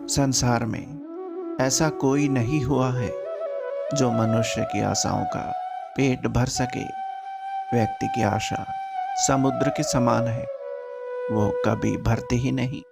संसार में ऐसा कोई नहीं हुआ है जो मनुष्य की आशाओं का पेट भर सके। व्यक्ति की आशा समुद्र के समान है, वो कभी भरती ही नहीं।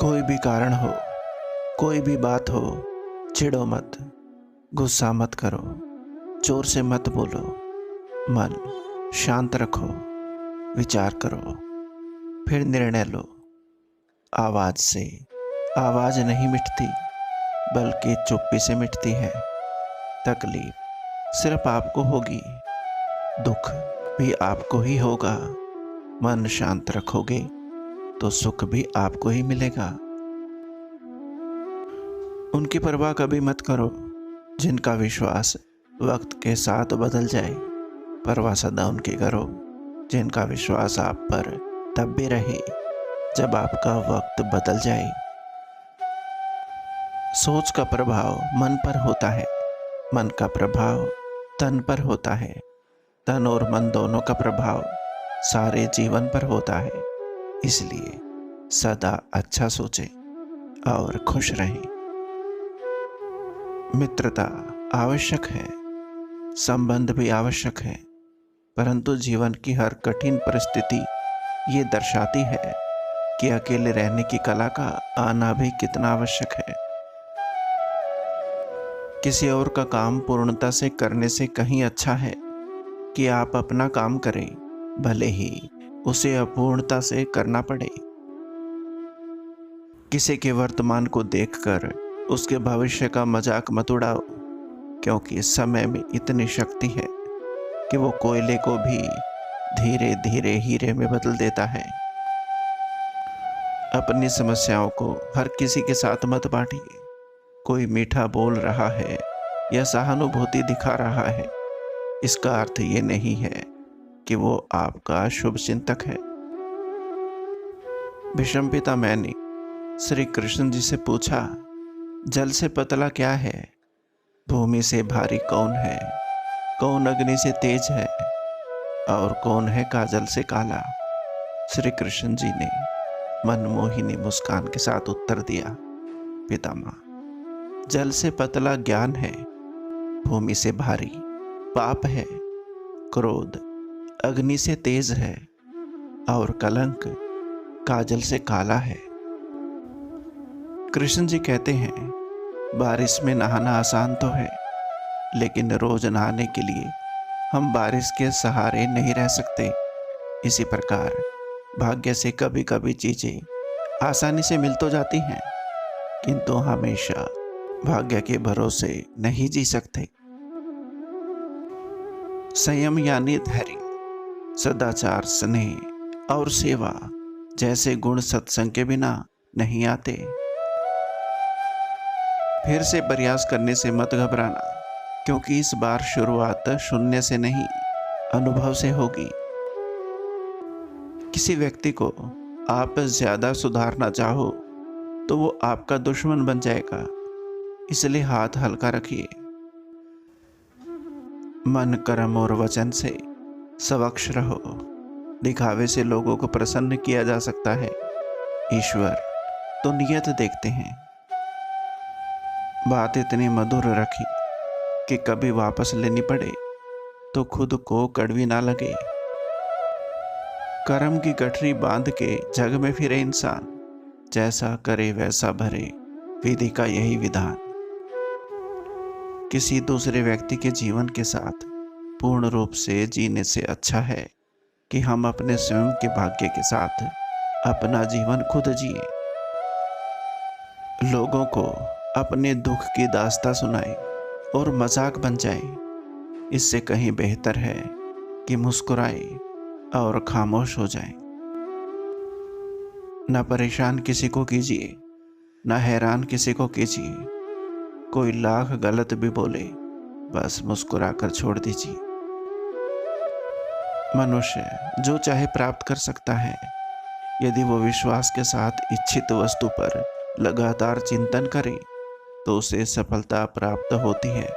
कोई भी कारण हो, कोई भी बात हो, चिढ़ो मत, गुस्सा मत करो, जोर से मत बोलो, मन शांत रखो, विचार करो, फिर निर्णय लो। आवाज से आवाज नहीं मिटती, बल्कि चुप्पी से मिटती है। तकलीफ सिर्फ आपको होगी, दुख भी आपको ही होगा। मन शांत रखोगे तो सुख भी आपको ही मिलेगा। उनकी परवाह कभी मत करो जिनका विश्वास वक्त के साथ बदल जाए। परवाह सदा उनकी करो जिनका विश्वास आप पर तब भी रहे जब आपका वक्त बदल जाए। सोच का प्रभाव मन पर होता है, मन का प्रभाव तन पर होता है, तन और मन दोनों का प्रभाव सारे जीवन पर होता है। इसलिए सदा अच्छा सोचें और खुश रहें। मित्रता आवश्यक है, संबंध भी आवश्यक है, परंतु जीवन की हर कठिन परिस्थिति ये दर्शाती है कि अकेले रहने की कला का आना भी कितना आवश्यक है। किसी और का काम पूर्णता से करने से कहीं अच्छा है कि आप अपना काम करें, भले ही उसे अपूर्णता से करना पड़े। किसी के वर्तमान को देखकर उसके भविष्य का मजाक मत उड़ाओ, क्योंकि समय में इतनी शक्ति है कि वो कोयले को भी धीरे धीरे हीरे में बदल देता है। अपनी समस्याओं को हर किसी के साथ मत बांटिए। कोई मीठा बोल रहा है या सहानुभूति दिखा रहा है, इसका अर्थ ये नहीं है कि वो आपका शुभ चिंतक है। विषमपिता मैंने श्री कृष्ण जी से पूछा, जल से पतला क्या है? भूमि से भारी कौन है? कौन अग्नि से तेज है? और कौन है काजल से काला? श्री कृष्ण जी ने मनमोहिनी मुस्कान के साथ उत्तर दिया, पितामह, जल से पतला ज्ञान है, भूमि से भारी पाप है, क्रोध अग्नि से तेज है, और कलंक काजल से काला है। कृष्ण जी कहते हैं, बारिश में नहाना आसान तो है, लेकिन रोज नहाने के लिए हम बारिश के सहारे नहीं रह सकते। इसी प्रकार भाग्य से कभी कभी चीजें आसानी से मिल तो जाती हैं, किंतु हमेशा भाग्य के भरोसे नहीं जी सकते। संयम यानी धैर्य, सदाचार, स्नेह और सेवा जैसे गुण सत्संग के बिना नहीं आते। फिर से प्रयास करने से मत घबराना, क्योंकि इस बार शुरुआत शून्य से नहीं, अनुभव से होगी। किसी व्यक्ति को आप ज्यादा सुधारना चाहो तो वो आपका दुश्मन बन जाएगा, इसलिए हाथ हल्का रखिए। मन, कर्म और वचन से स्वच्छ रहो। दिखावे से लोगों को प्रसन्न किया जा सकता है, ईश्वर तो नियत देखते हैं। बात इतनी मधुर रखी कि कभी वापस लेनी पड़े तो खुद को कड़वी ना लगे। कर्म की गठरी बांध के जग में फिरे इंसान, जैसा करे वैसा भरे, विधि का यही विधान। किसी दूसरे व्यक्ति के जीवन के साथ पूर्ण रूप से जीने से अच्छा है कि हम अपने स्वयं के भाग्य के साथ अपना जीवन खुद जिए। लोगों को अपने दुख की दास्तां सुनाए और मजाक बन जाए, इससे कहीं बेहतर है कि मुस्कुराए और खामोश हो जाए। न परेशान किसी को कीजिए, न हैरान किसी को कीजिए। कोई लाख गलत भी बोले, बस मुस्कुरा कर छोड़ दीजिए। मनुष्य जो चाहे प्राप्त कर सकता है, यदि वो विश्वास के साथ इच्छित वस्तु पर लगातार चिंतन करे तो उसे सफलता प्राप्त होती है।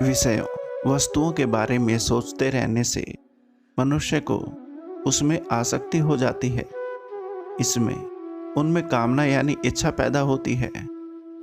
विषयों, वस्तुओं के बारे में सोचते रहने से मनुष्य को उसमें आसक्ति हो जाती है। इसमें उनमें कामना यानी इच्छा पैदा होती है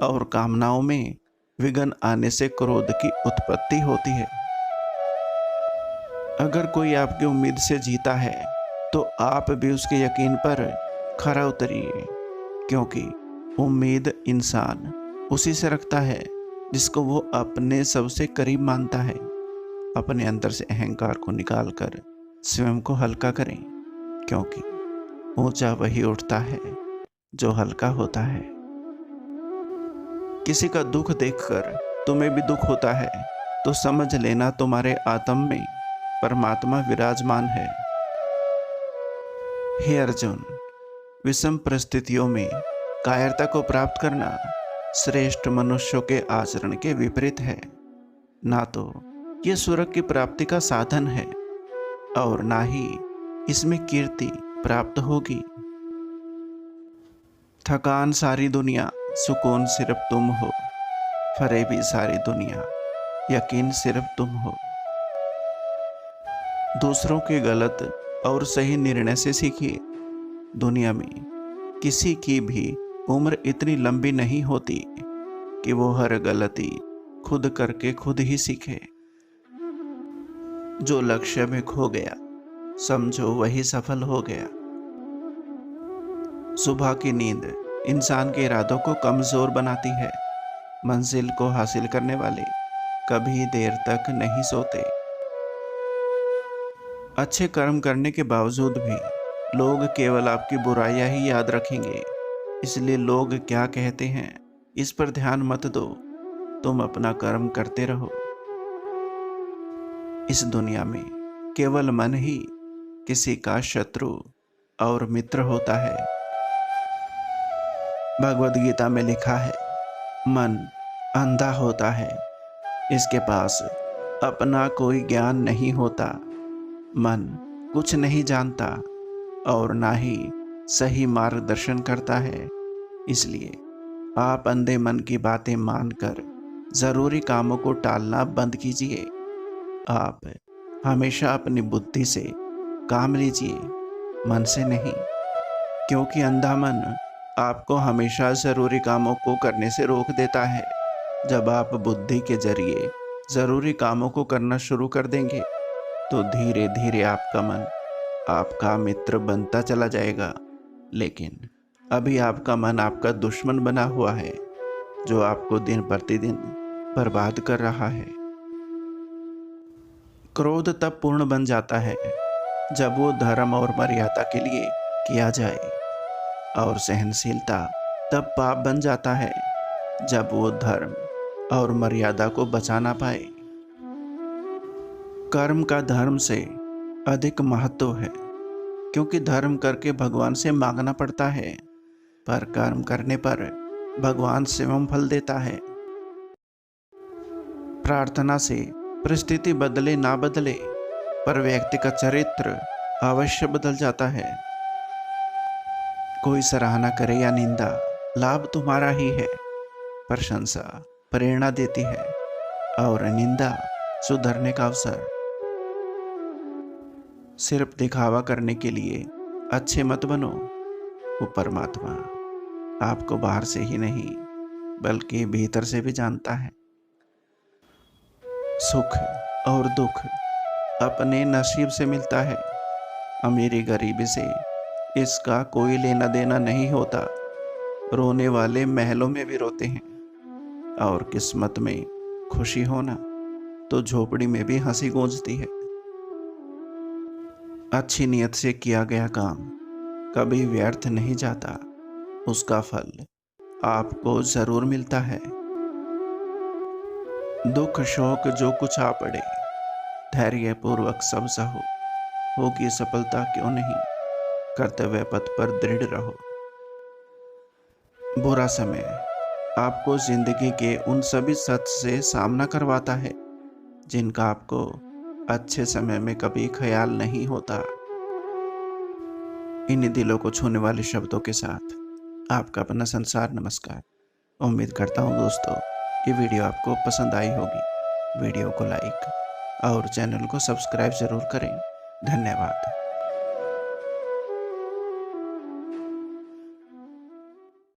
और कामनाओं में विघ्न आने से क्रोध की उत्पत्ति होती है। अगर कोई आपकी उम्मीद से जीता है तो आप भी उसके यकीन पर खरा उतरिए, क्योंकि उम्मीद इंसान उसी से रखता है जिसको वो अपने सबसे करीब मानता है। अपने अंदर से अहंकार को निकालकर स्वयं को हल्का करें, क्योंकि ऊंचा वही उठता है जो हल्का होता है। किसी का दुख देखकर तुम्हें भी दुख होता है तो समझ लेना तुम्हारे आत्म में परमात्मा विराजमान है। हे अर्जुन, विषम परिस्थितियों में कायरता को प्राप्त करना श्रेष्ठ मनुष्यों के आचरण के विपरीत है। ना तो ये स्वर्ग की प्राप्ति का साधन है और ना ही इसमें कीर्ति प्राप्त होगी। थकान सारी दुनिया, सुकून सिर्फ तुम हो। फरेबी सारी दुनिया, यकीन सिर्फ तुम हो। दूसरों के गलत और सही निर्णय से सीखिए। दुनिया में किसी की भी उम्र इतनी लंबी नहीं होती कि वो हर गलती खुद करके खुद ही सीखे। जो लक्ष्य में खो गया समझो वही सफल हो गया। सुबह की नींद इंसान के इरादों को कमजोर बनाती है। मंजिल को हासिल करने वाले कभी देर तक नहीं सोते। अच्छे कर्म करने के बावजूद भी लोग केवल आपकी बुराइयां ही याद रखेंगे, इसलिए लोग क्या कहते हैं इस पर ध्यान मत दो। तुम अपना कर्म करते रहो। इस दुनिया में केवल मन ही किसी का शत्रु और मित्र होता है। भगवद गीता में लिखा है, मन अंधा होता है, इसके पास अपना कोई ज्ञान नहीं होता। मन कुछ नहीं जानता और ना ही सही मार्गदर्शन करता है। इसलिए आप अंधे मन की बातें मानकर जरूरी कामों को टालना बंद कीजिए। आप हमेशा अपनी बुद्धि से काम लीजिए, मन से नहीं, क्योंकि अंधा मन आपको हमेशा जरूरी कामों को करने से रोक देता है। जब आप बुद्धि के जरिए जरूरी कामों को करना शुरू कर देंगे तो धीरे धीरे आपका मन आपका मित्र बनता चला जाएगा। लेकिन अभी आपका मन आपका दुश्मन बना हुआ है, जो आपको दिन प्रतिदिन बर्बाद कर रहा है। क्रोध तब पूर्ण बन जाता है जब वो धर्म और मर्यादा के लिए किया जाए, और सहनशीलता तब पाप बन जाता है जब वो धर्म और मर्यादा को बचा ना पाए। कर्म का धर्म से अधिक महत्व है, क्योंकि धर्म करके भगवान से मांगना पड़ता है, पर कर्म करने पर भगवान स्वयं फल देता है। प्रार्थना से परिस्थिति बदले ना बदले, पर व्यक्ति का चरित्र अवश्य बदल जाता है। कोई सराहना करे या निंदा, लाभ तुम्हारा ही है। प्रशंसा प्रेरणा देती है और निंदा सुधरने का अवसर। सिर्फ दिखावा करने के लिए अच्छे मत बनो। वो परमात्मा आपको बाहर से ही नहीं बल्कि भीतर से भी जानता है। सुख और दुख अपने नसीब से मिलता है। अमीरी गरीबी से इसका कोई लेना देना नहीं होता। रोने वाले महलों में भी रोते हैं, और किस्मत में खुशी होना तो झोपड़ी में भी हंसी गूंजती है। अच्छी नियत से किया गया काम कभी व्यर्थ नहीं जाता, उसका फल आपको जरूर मिलता है। दुख शोक जो कुछ आ पड़े, धैर्य पूर्वक सब सहो, होगी सफलता क्यों नहीं, कर्तव्य पथ पर दृढ़ रहो। बुरा समय आपको जिंदगी के उन सभी सत्य से सामना करवाता है जिनका आपको अच्छे समय में कभी ख्याल नहीं होता। इन दिलों को छूने वाले शब्दों के साथ आपका अपना संसार नमस्कार। उम्मीद करता हूँ दोस्तों ये वीडियो आपको पसंद आई होगी। वीडियो को लाइक और चैनल को सब्सक्राइब जरूर करें। धन्यवाद।